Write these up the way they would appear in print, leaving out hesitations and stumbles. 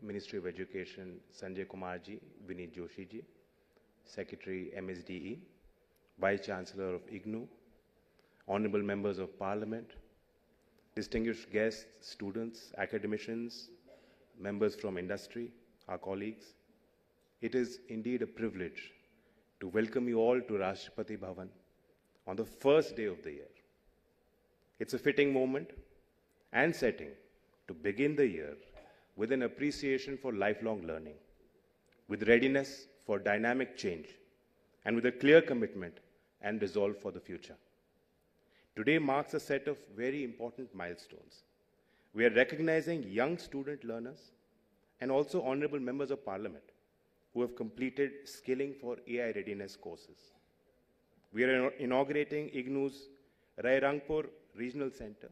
Ministry of Education, Sanjay Kumar ji, Vineet Joshi ji, Secretary MSDE, Vice Chancellor of IGNOU, Honorable Members of Parliament, distinguished guests, students, academicians, members from industry, our colleagues. It is indeed a privilege to welcome you all to Rashtrapati Bhavan on the first day of the year. It's a fitting moment and setting to begin the year with an appreciation for lifelong learning, with readiness for dynamic change, and with a clear commitment and resolve for the future. Today marks a set of very important milestones. We are recognizing young student learners and also honorable members of Parliament who have completed skilling for AI readiness courses. We are inaugurating IGNOU's Rairangpur Regional Center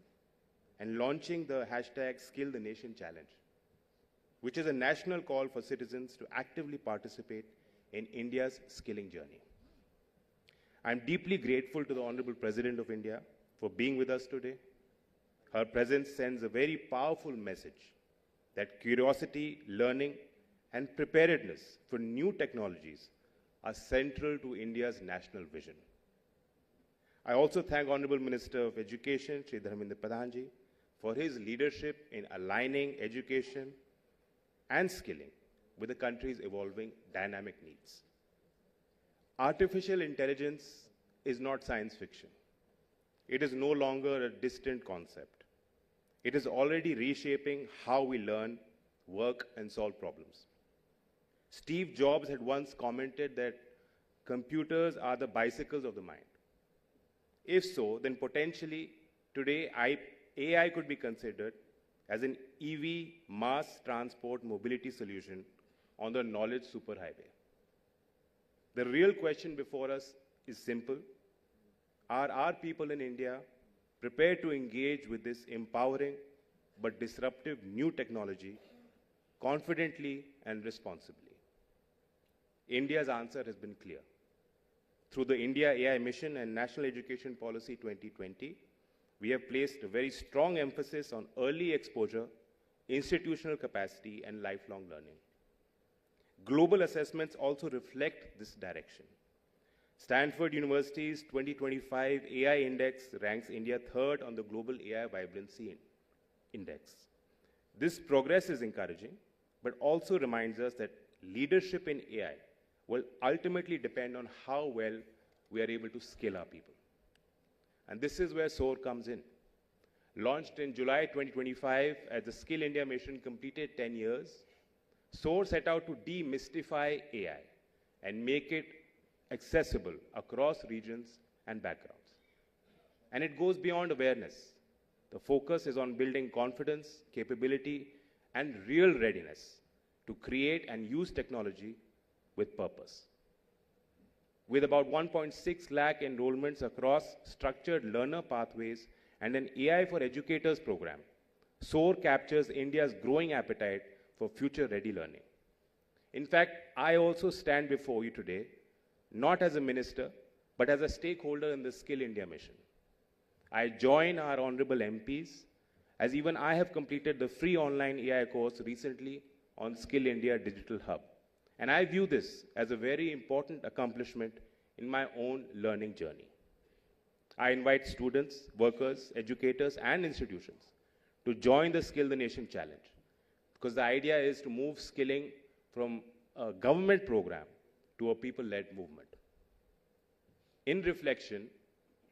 and launching the hashtag Skill the Nation Challenge, which is a national call for citizens to actively participate in India's skilling journey. I'm deeply grateful to the Honorable President of India for being with us today. Her presence sends a very powerful message that curiosity, learning, and preparedness for new technologies are central to India's national vision. I also thank Honorable Minister of Education, Shri Dharmendra Pradhan ji, for his leadership in aligning education and skilling with the country's evolving dynamic needs. Artificial intelligence is not science fiction. It is no longer a distant concept. It is already reshaping how we learn, work, and solve problems. Steve Jobs had once commented that computers are the bicycles of the mind. If so, then potentially today AI could be considered as an EV mass transport mobility solution on the knowledge superhighway. The real question before us is simple. Are our people in India prepared to engage with this empowering but disruptive new technology confidently and responsibly? India's answer has been clear. Through the India AI Mission and National Education Policy 2020, we have placed a very strong emphasis on early exposure, institutional capacity, and lifelong learning. Global assessments also reflect this direction. Stanford University's 2025 AI Index ranks India third on the Global AI Vibrancy Index. This progress is encouraging, but also reminds us that leadership in AI will ultimately depend on how well we are able to skill our people. And this is where SOAR comes in. Launched in July 2025 as the Skill India mission completed 10 years, SOAR set out to demystify AI and make it accessible across regions and backgrounds. And it goes beyond awareness. The focus is on building confidence, capability, and real readiness to create and use technology with purpose. With about 1.6 lakh enrollments across structured learner pathways and an AI for Educators program, SOAR captures India's growing appetite for future-ready learning. In fact, I also stand before you today, not as a minister, but as a stakeholder in the Skill India mission. I join our honorable MPs, as even I have completed the free online AI course recently on Skill India Digital Hub. And I view this as a very important accomplishment in my own learning journey. I invite students, workers, educators, and institutions to join the Skill the Nation Challenge, because the idea is to move skilling from a government program to a people-led movement. In reflection,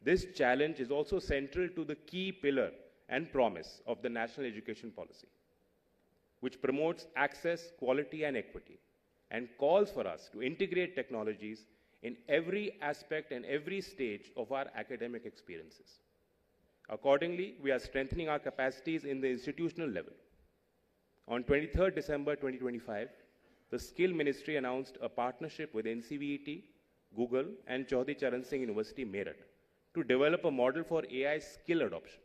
this challenge is also central to the key pillar and promise of the National Education Policy, which promotes access, quality, and equity, and calls for us to integrate technologies in every aspect and every stage of our academic experiences. Accordingly, we are strengthening our capacities in the institutional level. On 23rd December 2025, the Skill Ministry announced a partnership with NCVET, Google, and Chaudhry Charan Singh University, Meerut, to develop a model for AI skill adoption.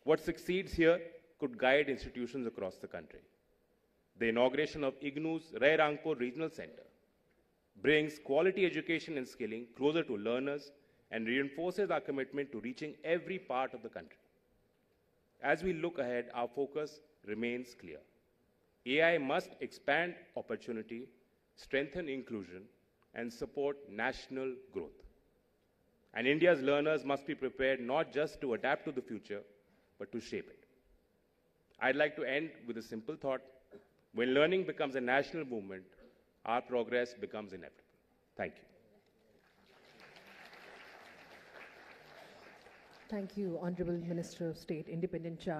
What succeeds here could guide institutions across the country. The inauguration of IGNOU's Rairangpur Regional Center brings quality education and skilling closer to learners and reinforces our commitment to reaching every part of the country. As we look ahead, our focus remains clear. AI must expand opportunity, strengthen inclusion, and support national growth. And India's learners must be prepared not just to adapt to the future, but to shape it. I'd like to end with a simple thought. When learning becomes a national movement, our progress becomes inevitable. Thank you. Thank you, Honorable Minister of State, Independent Charge.